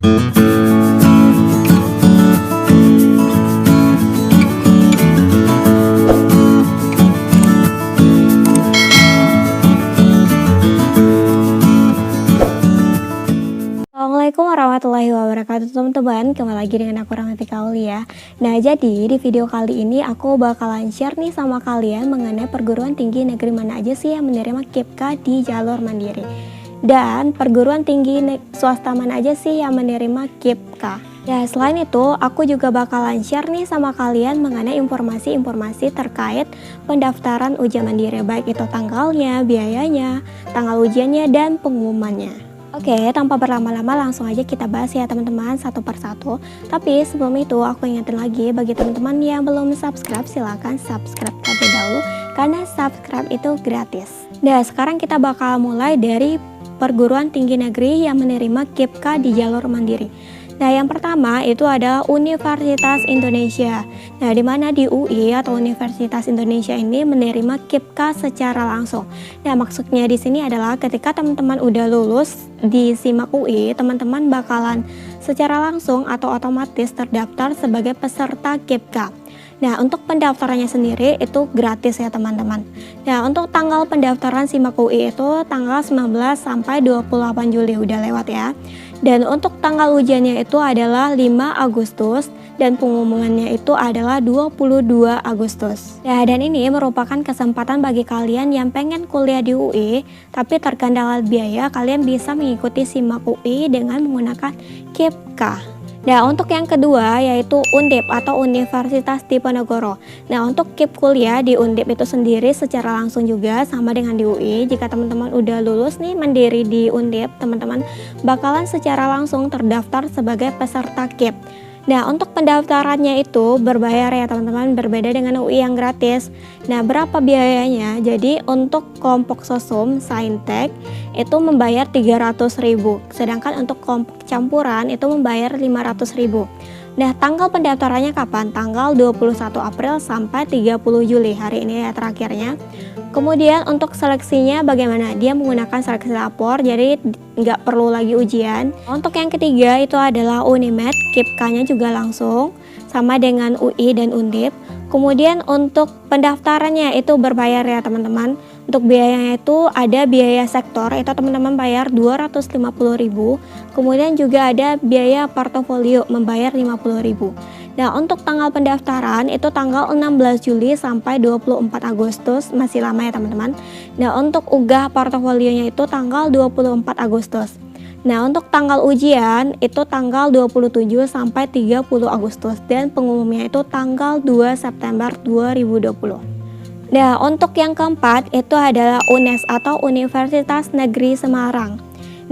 Assalamualaikum warahmatullahi wabarakatuh teman-teman, kembali lagi dengan aku Rahmatika Aulia. Nah, jadi di video kali ini aku bakalan share nih sama kalian mengenai perguruan tinggi negeri mana aja sih yang menerima KIPK di jalur mandiri, dan perguruan tinggi swasta mana aja sih yang menerima KIPK. Ya, selain itu aku juga bakalan share nih sama kalian mengenai informasi-informasi terkait pendaftaran ujian mandiri, baik itu tanggalnya, biayanya, tanggal ujiannya, dan pengumumannya. Oke, tanpa berlama-lama langsung aja kita bahas ya teman-teman satu persatu. Tapi sebelum itu aku ingetin lagi bagi teman-teman yang belum subscribe, silahkan subscribe terlebih dahulu karena subscribe itu gratis. Nah, sekarang kita bakal mulai dari perguruan tinggi negeri yang menerima KIPK di jalur mandiri. Nah, yang pertama itu adalah Universitas Indonesia. Nah, di mana di UI atau Universitas Indonesia ini menerima KIPK secara langsung. Nah, maksudnya di sini adalah ketika teman-teman udah lulus di SIMAK UI, teman-teman bakalan secara langsung atau otomatis terdaftar sebagai peserta KIPK. Nah, untuk pendaftarannya sendiri itu gratis ya teman-teman. Nah, untuk tanggal pendaftaran SIMAK UI itu tanggal 19 sampai 28 Juli udah lewat ya. Dan untuk tanggal ujiannya itu adalah 5 Agustus dan pengumumannya itu adalah 22 Agustus. Nah, dan ini merupakan kesempatan bagi kalian yang pengen kuliah di UI tapi terkendala biaya, kalian bisa mengikuti SIMAK UI dengan menggunakan KIPK. Nah, untuk yang kedua yaitu Undip atau Universitas Diponegoro. Nah, untuk KIP kuliah di Undip itu sendiri secara langsung juga sama dengan di UI. Jika teman-teman udah lulus nih mandiri di Undip, teman-teman bakalan secara langsung terdaftar sebagai peserta KIP. Nah, untuk pendaftarannya itu berbayar ya teman-teman, berbeda dengan UI yang gratis. Nah, berapa biayanya? Jadi untuk kelompok sosum Saintek itu membayar 300.000, sedangkan untuk kelompok campuran itu membayar 500.000. Nah, tanggal pendaftarannya kapan? Tanggal 21 April sampai 30 Juli, hari ini ya terakhirnya. Kemudian untuk seleksinya bagaimana? Dia menggunakan seleksi lapor, jadi nggak perlu lagi ujian. Untuk yang ketiga itu adalah Unimed, KIPK-nya juga langsung sama dengan UI dan Undip. Kemudian untuk pendaftarannya itu berbayar ya teman-teman. Untuk biayanya itu ada biaya sektor, itu teman-teman bayar 250.000. Kemudian juga ada biaya portofolio membayar 50.000. Nah, untuk tanggal pendaftaran itu tanggal 16 Juli sampai 24 Agustus, masih lama ya teman-teman. Nah, untuk unggah portofolionya itu tanggal 24 Agustus. Nah, untuk tanggal ujian itu tanggal 27 sampai 30 Agustus dan pengumumannya itu tanggal 2 September 2020. Nah, untuk yang keempat itu adalah UNES atau Universitas Negeri Semarang.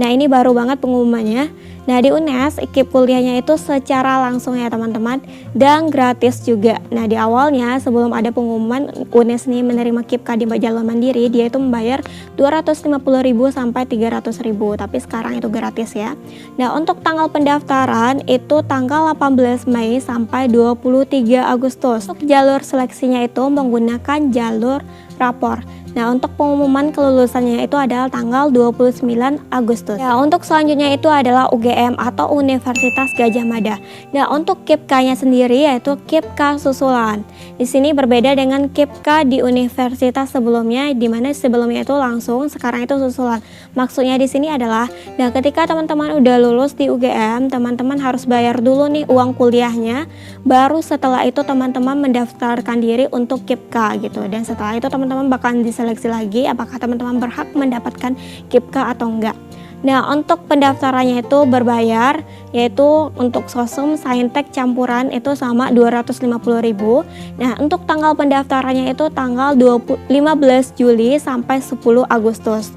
Nah, ini baru banget pengumumannya. Nah, di UNES KIP kuliahnya itu secara langsung ya teman-teman dan gratis juga. Nah, di awalnya sebelum ada pengumuman UNES nih menerima KIPK di jalur mandiri, dia itu membayar 250.000 sampai 300.000, tapi sekarang itu gratis ya. Nah, untuk tanggal pendaftaran itu tanggal 18 Mei sampai 23 Agustus. Untuk jalur seleksinya itu menggunakan jalur rapor. Nah, untuk pengumuman kelulusannya itu adalah tanggal 29 Agustus. Nah, untuk selanjutnya itu adalah UGM atau Universitas Gadjah Mada. Nah, untuk KIPK-nya sendiri yaitu KIPK susulan. Di sini berbeda dengan KIPK di universitas sebelumnya, di mana sebelumnya itu langsung, sekarang itu susulan. Maksudnya di sini adalah, nah ketika teman-teman udah lulus di UGM, teman-teman harus bayar dulu nih uang kuliahnya, baru setelah itu teman-teman mendaftarkan diri untuk KIPK gitu. Dan setelah itu teman-teman bakalan diseleksi lagi apakah teman-teman berhak mendapatkan KIPK atau enggak. Nah, untuk pendaftarannya itu berbayar, yaitu untuk sosum Saintek campuran itu sama 250.000. Nah, untuk tanggal pendaftarannya itu tanggal 15 Juli sampai 10 Agustus.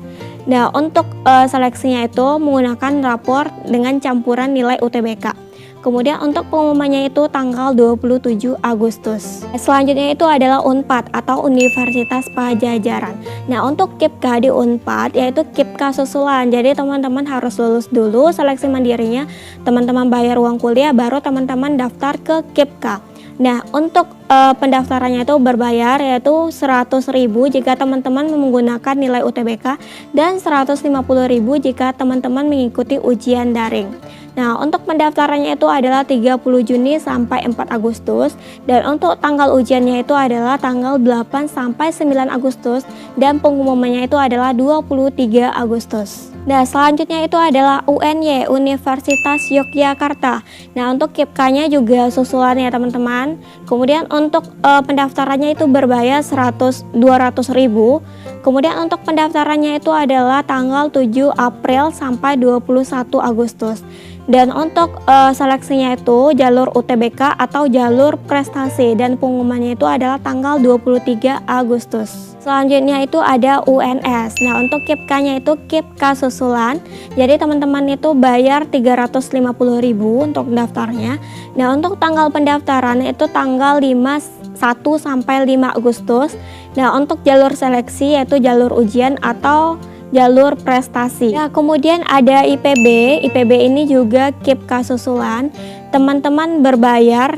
Nah, untuk seleksinya itu menggunakan rapor dengan campuran nilai UTBK. Kemudian untuk pengumumannya itu tanggal 27 Agustus. Selanjutnya itu adalah UNPAD atau Universitas Pajajaran. Nah, untuk KIPK di UNPAD yaitu KIPK susulan. Jadi teman-teman harus lulus dulu seleksi mandirinya, teman-teman bayar uang kuliah, baru teman-teman daftar ke KIPK. Nah, untuk pendaftarannya itu berbayar yaitu 100.000 jika teman-teman menggunakan nilai UTBK dan 150.000 jika teman-teman mengikuti ujian daring. Nah, untuk pendaftarannya itu adalah 30 Juni sampai 4 Agustus dan untuk tanggal ujiannya itu adalah tanggal 8 sampai 9 Agustus dan pengumumannya itu adalah 23 Agustus. Nah, selanjutnya itu adalah UNY, Universitas Yogyakarta. Nah, untuk KIPK-nya juga susulan ya teman-teman. Kemudian untuk pendaftarannya itu berbayar 200.000. Kemudian untuk pendaftarannya itu adalah tanggal 7 April sampai 21 Agustus. Dan untuk seleksinya itu jalur UTBK atau jalur prestasi dan pengumumannya itu adalah tanggal 23 Agustus. Selanjutnya itu ada UNS. Nah, untuk KIPK-nya itu KIPK susulan. Jadi teman-teman itu bayar 350.000 untuk daftarnya. Nah, untuk tanggal pendaftaran itu tanggal 1 sampai 5 Agustus. Nah, untuk jalur seleksi yaitu jalur ujian atau jalur prestasi. Nah, kemudian ada IPB. IPB ini juga KIPK susulan. Teman-teman berbayar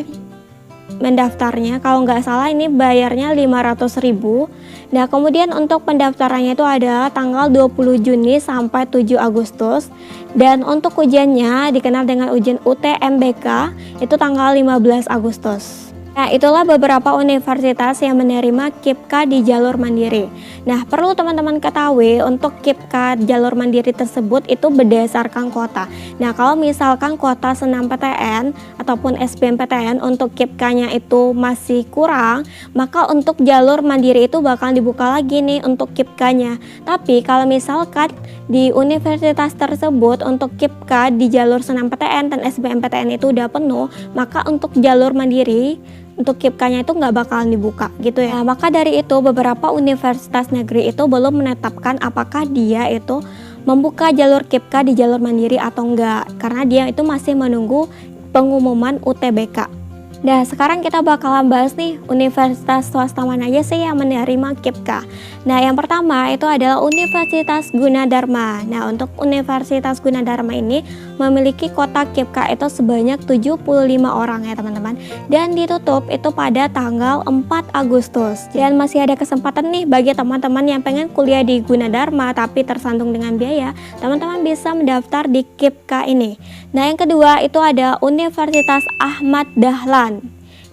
mendaftarnya, kalau nggak salah ini bayarnya 500.000. Nah, kemudian untuk pendaftarannya itu adalah tanggal 20 Juni sampai 7 Agustus. Dan untuk ujiannya dikenal dengan ujian UTMBK itu tanggal 15 Agustus. Nah, itulah beberapa universitas yang menerima KIPK di jalur mandiri. Nah, perlu teman-teman ketahui untuk KIPK jalur mandiri tersebut itu berdasarkan kota. Nah, kalau misalkan kota SNMPTN ataupun SBMPTN untuk KIPK-nya itu masih kurang, maka untuk jalur mandiri itu bakal dibuka lagi nih untuk KIPK-nya. Tapi kalau misalkan di universitas tersebut untuk KIPK di jalur SNMPTN dan SBMPTN itu udah penuh, maka untuk jalur mandiri untuk KIPK-nya itu nggak bakalan dibuka gitu ya. Maka dari itu beberapa universitas negeri itu belum menetapkan apakah dia itu membuka jalur KIPK di jalur mandiri atau enggak, karena dia itu masih menunggu pengumuman UTBK. Nah, sekarang kita bakalan bahas nih universitas swasta mana aja sih yang menerima KIPK. Nah, yang pertama itu adalah Universitas Gunadarma. Nah, untuk Universitas Gunadarma ini memiliki kota KIPK itu sebanyak 75 orang ya teman-teman. Dan ditutup itu pada tanggal 4 Agustus. Dan masih ada kesempatan nih bagi teman-teman yang pengen kuliah di Gunadarma tapi tersandung dengan biaya, teman-teman bisa mendaftar di KIPK ini. Nah, yang kedua itu ada Universitas Ahmad Dahlan.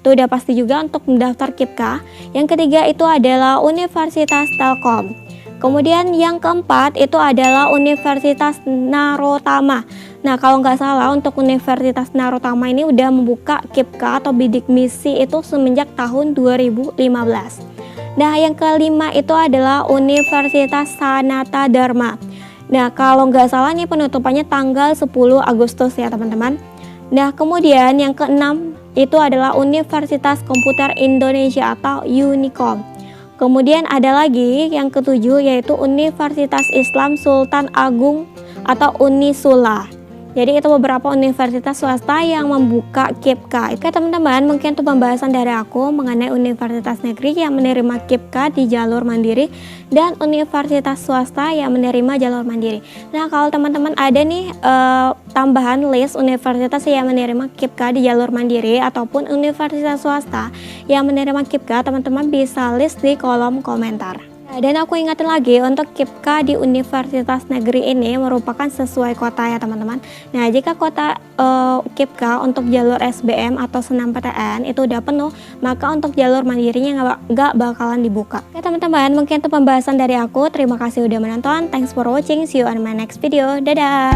Itu udah pasti juga untuk mendaftar KIPK. Yang ketiga itu adalah Universitas Telkom. Kemudian yang keempat itu adalah Universitas Narotama. Nah, kalau nggak salah untuk Universitas Narotama ini udah membuka KIPK atau bidik misi itu semenjak tahun 2015. Nah, yang kelima itu adalah Universitas Sanata Dharma. Nah, kalau nggak salah nih penutupannya tanggal 10 Agustus ya teman-teman. Nah, kemudian yang keenam itu adalah Universitas Komputer Indonesia atau Unicom. Kemudian ada lagi yang ketujuh yaitu Universitas Islam Sultan Agung atau Unisula. Jadi itu beberapa universitas swasta yang membuka KIPK. Oke teman-teman, mungkin itu pembahasan dari aku mengenai universitas negeri yang menerima KIPK di jalur mandiri dan universitas swasta yang menerima jalur mandiri. Nah, kalau teman-teman ada nih tambahan list universitas yang menerima KIPK di jalur mandiri ataupun universitas swasta yang menerima KIPK, teman-teman bisa list di kolom komentar. Dan aku ingatin lagi untuk KIPK di universitas negeri ini merupakan sesuai kota ya teman-teman. Nah, jika kota KIPK untuk jalur SBM atau SNMPTN itu udah penuh, maka untuk jalur mandirinya nggak bakalan dibuka. Oke teman-teman, mungkin itu pembahasan dari aku. Terima kasih udah menonton. Thanks for watching. See you on my next video. Dadah.